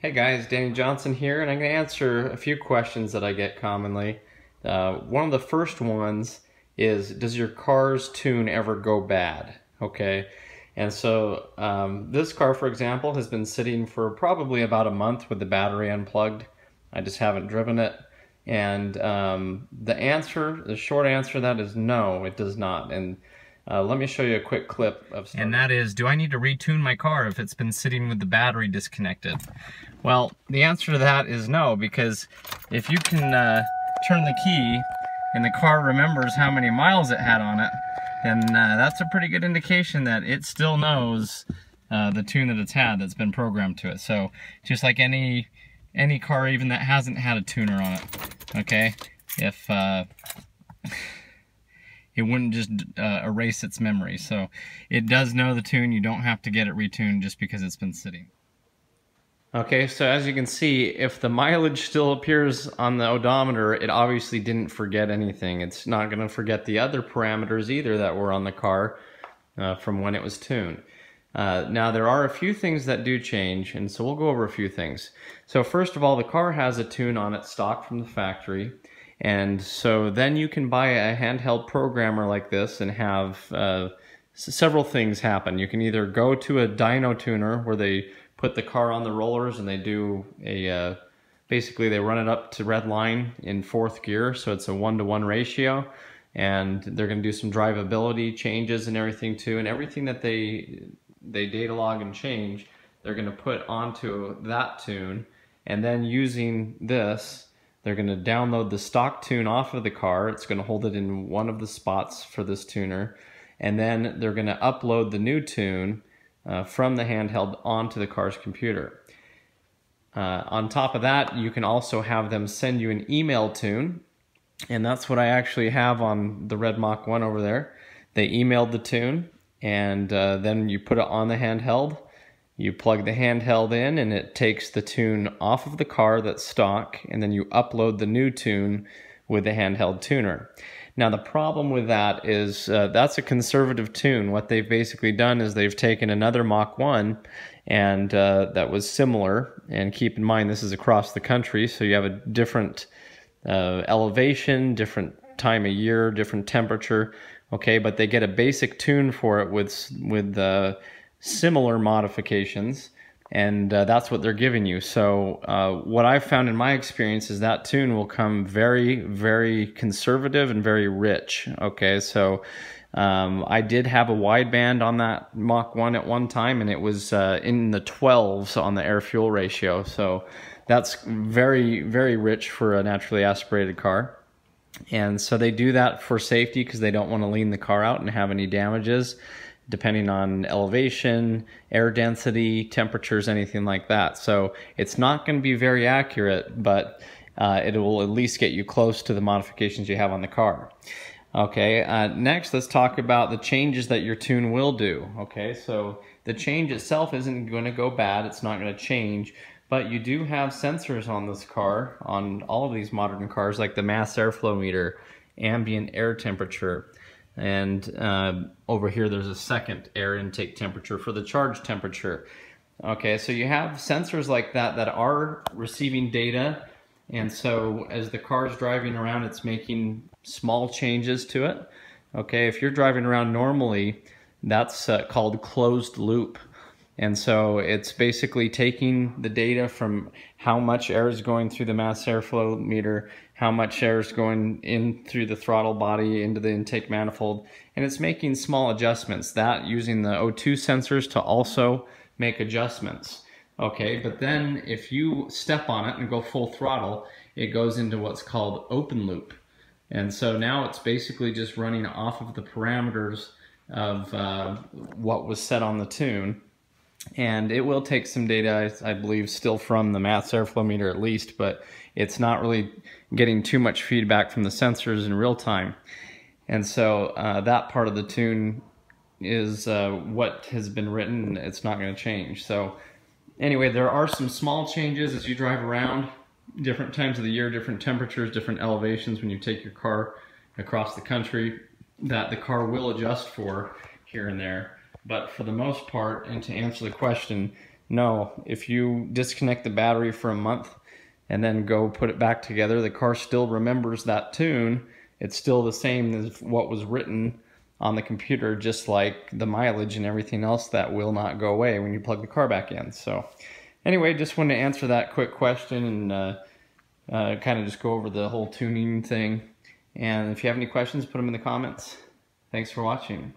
Hey guys, Danny Johnson here, and I'm going to answer a few questions that I get commonly. One of the first ones is, does your car's tune ever go bad? Okay, and so this car, for example, has been sitting for probably about a month with the battery unplugged. I just haven't driven it, and the short answer to that is no, it does not. And let me show you a quick clip of starting. And that is, do I need to retune my car if it's been sitting with the battery disconnected? Well, the answer to that is no, because if you can turn the key and the car remembers how many miles it had on it, then that's a pretty good indication that it still knows the tune that it's had that's been programmed to it. So just like any car, even that hasn't had a tuner on it, okay? If it wouldn't just erase its memory. So it does know the tune. You don't have to get it retuned just because it's been sitting. Okay, so as you can see, if the mileage still appears on the odometer, it obviously didn't forget anything. It's not going to forget the other parameters either that were on the car from when it was tuned. Now, there are a few things that do change, and so we'll go over a few things. So first of all, the car has a tune on it stock from the factory, and so then you can buy a handheld programmer like this and have several things happen. You can either go to a dyno tuner where they put the car on the rollers and they do basically they run it up to red line in 4th gear, so it's a 1-to-1 ratio, and they're going to do some drivability changes and everything too, and everything that they data log and change, they're going to put onto that tune, and then using this, they're going to download the stock tune off of the car. It's going to hold it in one of the spots for this tuner, and then they're going to upload the new tune from the handheld onto the car's computer. On top of that, you can also have them send you an email tune, and that's what I actually have on the red Mach 1 over there. They emailed the tune, and then you put it on the handheld. You plug the handheld in, and it takes the tune off of the car that's stock, and then you upload the new tune with the handheld tuner. Now, the problem with that is that's a conservative tune. What they've basically done is they've taken another Mach 1 and that was similar, and keep in mind this is across the country, so you have a different elevation, different time of year, different temperature, okay, but they get a basic tune for it with similar modifications, and that's what they're giving you. So what I've found in my experience is that tune will come very, very conservative and very rich. Okay, so I did have a wideband on that Mach 1 at one time, and it was in the 12s on the air-fuel ratio. So that's very, very rich for a naturally aspirated car. And so they do that for safety because they don't want to lean the car out and have any damages, depending on elevation, air density, temperatures, anything like that. So it's not going to be very accurate, but it will at least get you close to the modifications you have on the car. Okay, next let's talk about the changes that your tune will do. Okay, so the change itself isn't going to go bad, it's not going to change, but you do have sensors on this car, on all of these modern cars, like the mass airflow meter, ambient air temperature, and over here there's a second air intake temperature for the charge temperature. Okay, so you have sensors like that that are receiving data, and so as the car is driving around, it's making small changes to it. Okay, if you're driving around normally, that's called closed loop. And so it's basically taking the data from how much air is going through the mass airflow meter, how much air is going in through the throttle body into the intake manifold, and it's making small adjustments. That using the O2 sensors to also make adjustments. Okay, but then if you step on it and go full throttle, it goes into what's called open loop. And so now it's basically just running off of the parameters of what was set on the tune. And it will take some data, I believe, still from the mass airflow meter at least, but it's not really getting too much feedback from the sensors in real time. And so that part of the tune is what has been written. It's not going to change. So anyway, there are some small changes as you drive around, different times of the year, different temperatures, different elevations when you take your car across the country, that the car will adjust for here and there. But for the most part, and to answer the question, No, if you disconnect the battery for a month and then go put it back together, the car still remembers that tune. It's still the same as what was written on the computer, just like the mileage and everything else that will not go away when you plug the car back in. So anyway, just wanted to answer that quick question and kind of just go over the whole tuning thing. And if you have any questions, put them in the comments. Thanks for watching.